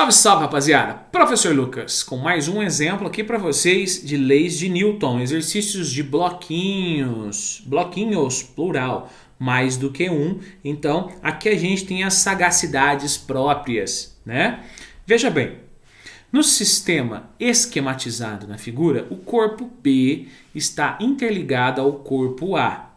Salve, salve, rapaziada! Professor Lucas, com mais um exemplo aqui para vocês de leis de Newton, exercícios de bloquinhos, plural, mais do que um. Então, aqui a gente tem as sagacidades próprias, né? Veja bem, no sistema esquematizado na figura, o corpo B está interligado ao corpo A,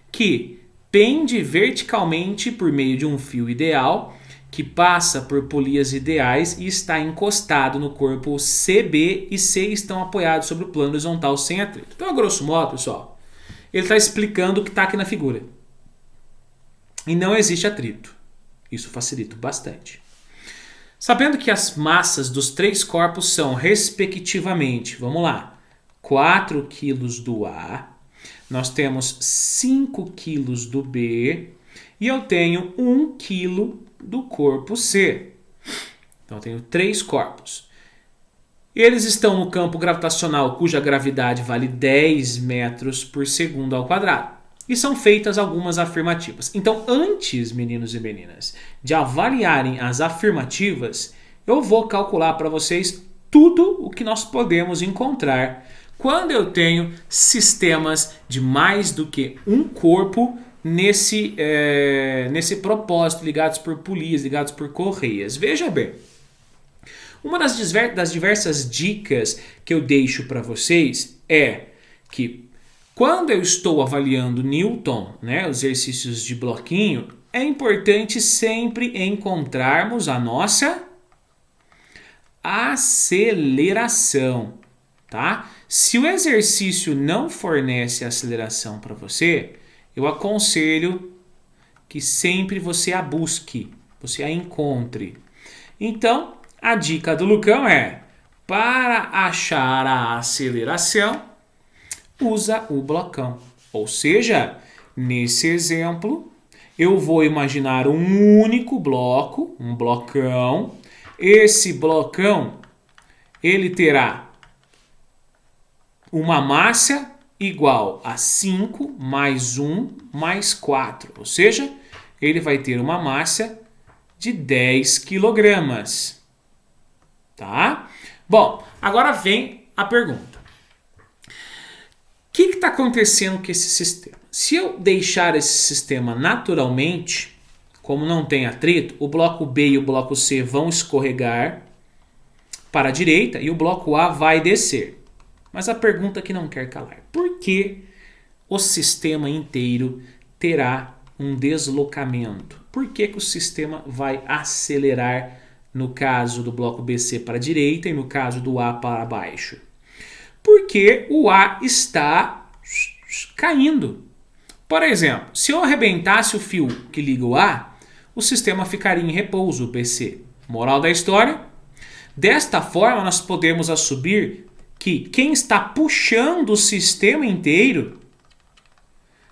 que pende verticalmente por meio de um fio ideal, que passa por polias ideais e está encostado no corpo CB e C estão apoiados sobre o plano horizontal sem atrito. Então, a grosso modo, pessoal, ele está explicando o que está aqui na figura. E não existe atrito. Isso facilita bastante. Sabendo que as massas dos três corpos são, respectivamente, vamos lá, 4 kg do A, nós temos 5 kg do B e eu tenho 1 kg do corpo C. Então eu tenho 3 corpos. Eles estão no campo gravitacional cuja gravidade vale 10 metros por segundo ao quadrado. E são feitas algumas afirmativas. Então, antes, meninos e meninas, de avaliarem as afirmativas, eu vou calcular para vocês tudo o que nós podemos encontrar quando eu tenho sistemas de mais do que um corpo nesse propósito, ligados por polias, ligados por correias. Veja bem, uma das diversas dicas que eu deixo para vocês é que quando eu estou avaliando Newton, né, os exercícios de bloquinho, é importante sempre encontrarmos a nossa aceleração, tá? Se o exercício não fornece aceleração para você, eu aconselho que sempre você a busque, você a encontre. Então, a dica do Lucão é, para achar a aceleração, usa o blocão. Ou seja, nesse exemplo, eu vou imaginar um único bloco, um blocão. Esse blocão, ele terá uma massa igual a 5 mais 1 mais 4. Ou seja, ele vai ter uma massa de 10 quilogramas. Tá? Bom, agora vem a pergunta. O que está acontecendo com esse sistema? Se eu deixar esse sistema naturalmente, como não tem atrito, o bloco B e o bloco C vão escorregar para a direita e o bloco A vai descer. Mas a pergunta que não quer calar. Por que o sistema inteiro terá um deslocamento? Por que o sistema vai acelerar no caso do bloco BC para a direita e no caso do A para baixo? Porque o A está caindo. Por exemplo, se eu arrebentasse o fio que liga o A, o sistema ficaria em repouso, BC. Moral da história? Desta forma, nós podemos assumir que quem está puxando o sistema inteiro,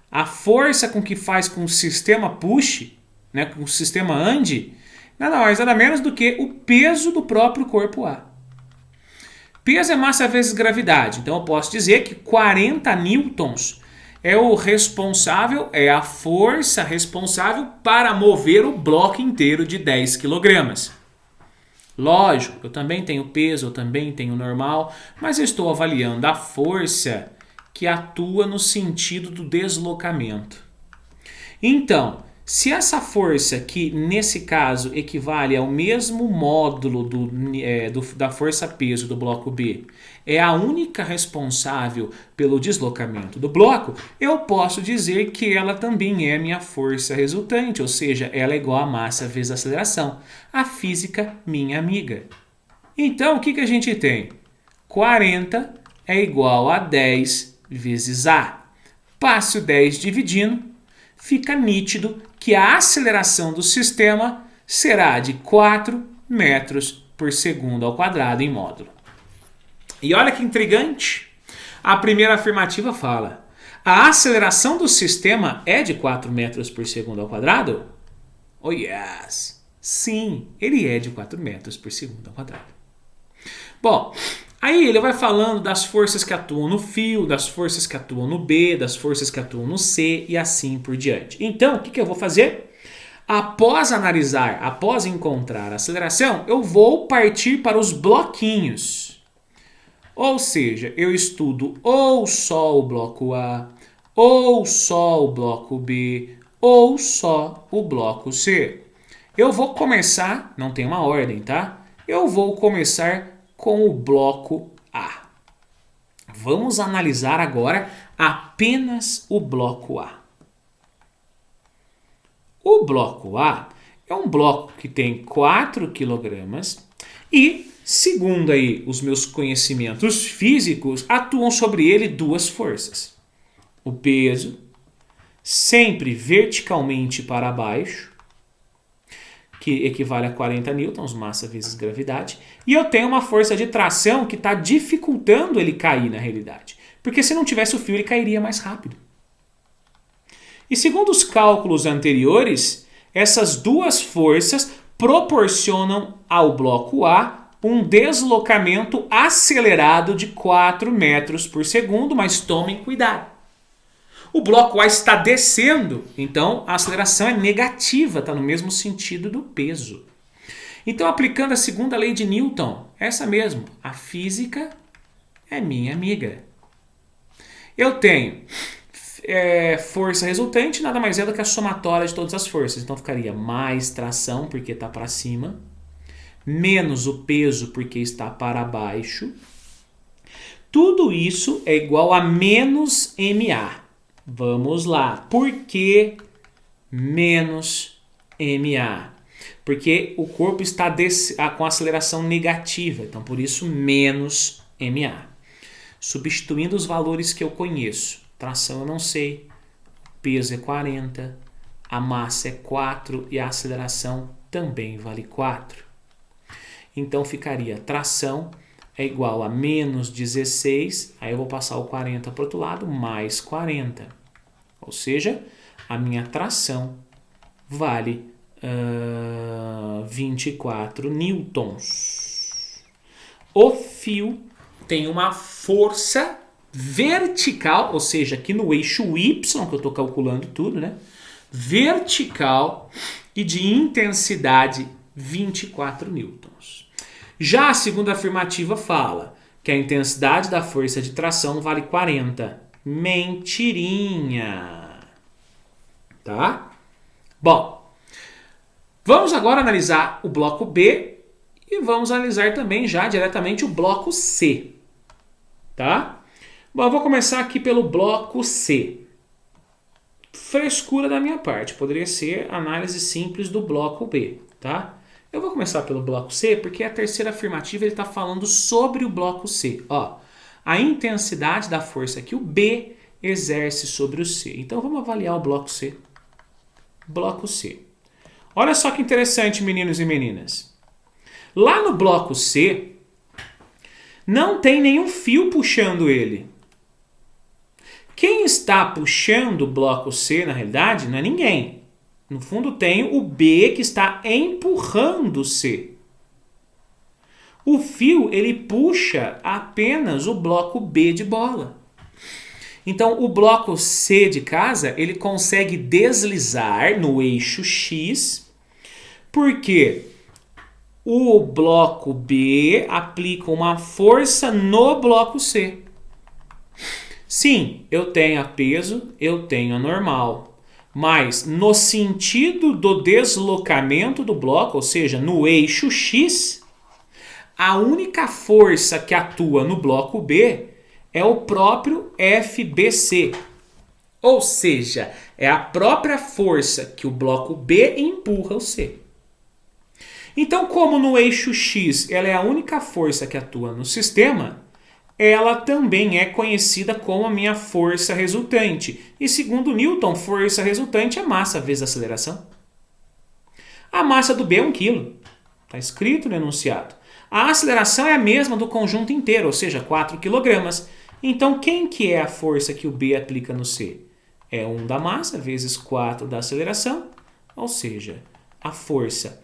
a força com que faz com que o sistema puxe, né, com que o sistema ande, nada mais, nada menos do que o peso do próprio corpo A. Peso é massa vezes gravidade. Então eu posso dizer que 40 newtons é a força responsável para mover o bloco inteiro de 10 quilogramas. Lógico, eu também tenho peso, eu também tenho normal, mas eu estou avaliando a força que atua no sentido do deslocamento. Então, se essa força, que nesse caso equivale ao mesmo módulo da força-peso do bloco B, é a única responsável pelo deslocamento do bloco, eu posso dizer que ela também é minha força resultante, ou seja, ela é igual a massa vezes a aceleração. A física, minha amiga. Então, o que a gente tem? 40 é igual a 10 vezes A. Passe o 10 dividindo, fica nítido que a aceleração do sistema será de 4 metros por segundo ao quadrado em módulo. E olha que intrigante, a primeira afirmativa fala, a aceleração do sistema é de 4 metros por segundo ao quadrado? Oh yes! Sim, ele é de 4 metros por segundo ao quadrado. Bom, aí ele vai falando das forças que atuam no fio, das forças que atuam no B, das forças que atuam no C e assim por diante. Então, o que eu vou fazer? Após analisar, após encontrar a aceleração, eu vou partir para os bloquinhos. Ou seja, eu estudo ou só o bloco A, ou só o bloco B, ou só o bloco C. Eu vou começar, não tem uma ordem, tá? Eu vou começar com o bloco A. Vamos analisar agora apenas o bloco A. O bloco A é um bloco que tem 4 kg e, segundo aí os meus conhecimentos físicos, atuam sobre ele duas forças. O peso, sempre verticalmente para baixo, que equivale a 40 newtons, massa vezes gravidade, e eu tenho uma força de tração que está dificultando ele cair na realidade, porque se não tivesse o fio ele cairia mais rápido. E segundo os cálculos anteriores, essas duas forças proporcionam ao bloco A um deslocamento acelerado de 4 metros por segundo, mas tomem cuidado. O bloco A está descendo, então a aceleração é negativa, está no mesmo sentido do peso. Então, aplicando a segunda lei de Newton, essa mesmo, a física é minha amiga. Eu tenho força resultante, nada mais é do que a somatória de todas as forças. Então, ficaria mais tração, porque está para cima, menos o peso, porque está para baixo. Tudo isso é igual a menos MA. Vamos lá. Por que menos MA? Porque o corpo está com aceleração negativa. Então, por isso, menos MA. Substituindo os valores que eu conheço. Tração eu não sei. Peso é 40. A massa é 4. E a aceleração também vale 4. Então, ficaria tração é igual a menos 16, aí eu vou passar o 40 para o outro lado, mais 40. Ou seja, a minha tração vale 24 newtons. O fio tem uma força vertical, ou seja, aqui no eixo Y, que eu estou calculando tudo, né? Vertical e de intensidade 24 newtons. Já a segunda afirmativa fala que a intensidade da força de tração vale 40. Mentirinha. Tá? Bom, vamos agora analisar o bloco B e vamos analisar também já diretamente o bloco C. Tá? Bom, eu vou começar aqui pelo bloco C. Frescura da minha parte, poderia ser análise simples do bloco B, tá? Eu vou começar pelo bloco C, porque a terceira afirmativa ele está falando sobre o bloco C. Ó, a intensidade da força que o B exerce sobre o C. Então, vamos avaliar o bloco C. Bloco C. Olha só que interessante, meninos e meninas. Lá no bloco C, não tem nenhum fio puxando ele. Quem está puxando o bloco C, na realidade, não é ninguém. No fundo, tem o B que está empurrando o C. O fio, ele puxa apenas o bloco B de bola. Então, o bloco C de casa, ele consegue deslizar no eixo X, porque o bloco B aplica uma força no bloco C. Sim, eu tenho a peso, eu tenho a normal. Mas no sentido do deslocamento do bloco, ou seja, no eixo X, a única força que atua no bloco B é o próprio FBC. Ou seja, é a própria força que o bloco B empurra o C. Então, como no eixo X ela é a única força que atua no sistema, ela também é conhecida como a minha força resultante. E segundo Newton, força resultante é massa vezes aceleração. A massa do B é 1 kg. Está escrito no enunciado. A aceleração é a mesma do conjunto inteiro, ou seja, 4 kg. Então, quem que é a força que o B aplica no C? É 1 da massa vezes 4 da aceleração, ou seja, a força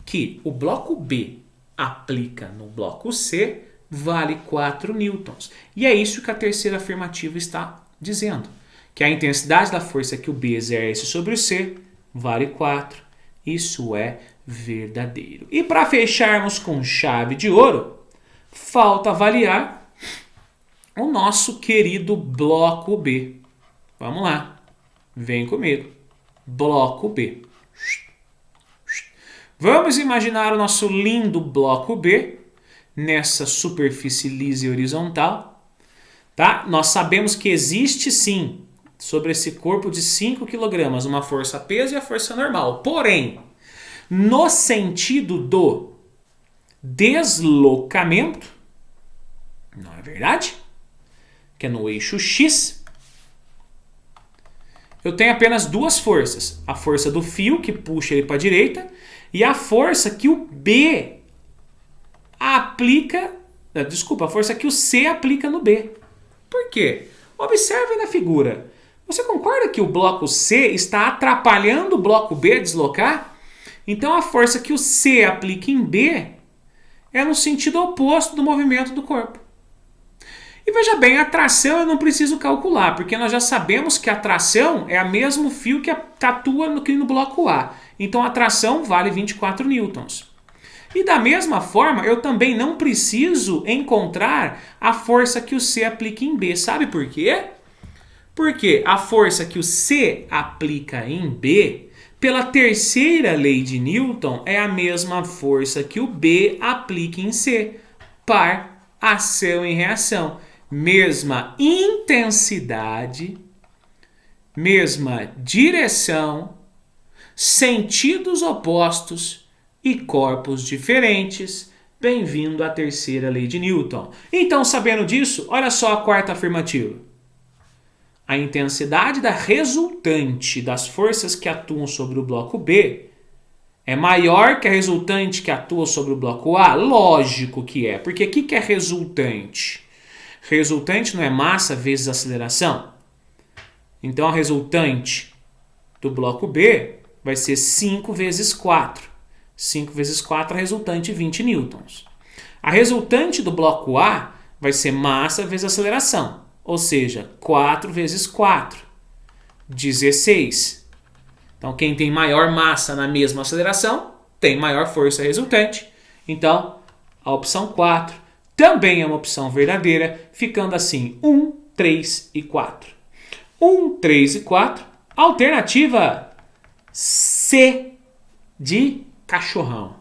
que o bloco B aplica no bloco C vale 4 newtons. E é isso que a terceira afirmativa está dizendo. Que a intensidade da força que o B exerce sobre o C vale 4. Isso é verdadeiro. E para fecharmos com chave de ouro, falta avaliar o nosso querido bloco B. Vamos lá. Vem comigo. Bloco B. Vamos imaginar o nosso lindo bloco B nessa superfície lisa e horizontal. Tá? Nós sabemos que existe sim, sobre esse corpo de 5 kg, uma força-peso e a força normal. Porém, no sentido do deslocamento, não é verdade? Que é no eixo X, eu tenho apenas duas forças. A força do fio, que puxa ele para a direita, e a força que o B aplica... Desculpa, a força que o C aplica no B. Por quê? Observe na figura. Você concorda que o bloco C está atrapalhando o bloco B a deslocar? Então a força que o C aplica em B é no sentido oposto do movimento do corpo. E veja bem, a tração eu não preciso calcular, porque nós já sabemos que a tração é o mesmo fio que atua no bloco A. Então a tração vale 24 newtons. E da mesma forma, eu também não preciso encontrar a força que o C aplica em B. Sabe por quê? Porque a força que o C aplica em B, pela terceira lei de Newton, é a mesma força que o B aplica em C. Par, ação e reação. Mesma intensidade, mesma direção, sentidos opostos e corpos diferentes. Bem-vindo à terceira lei de Newton. Então, sabendo disso, olha só a quarta afirmativa. A intensidade da resultante das forças que atuam sobre o bloco B é maior que a resultante que atua sobre o bloco A? Lógico que é, porque o que é resultante? Resultante não é massa vezes aceleração? Então a resultante do bloco B vai ser 5 vezes 4. 5 vezes 4 é a resultante 20 newtons. A resultante do bloco A vai ser massa vezes aceleração. Ou seja, 4 vezes 4, 16. Então, quem tem maior massa na mesma aceleração, tem maior força resultante. Então, a opção 4 também é uma opção verdadeira, ficando assim 1, 3 e 4. 1, 3 e 4, alternativa C de cachorrão.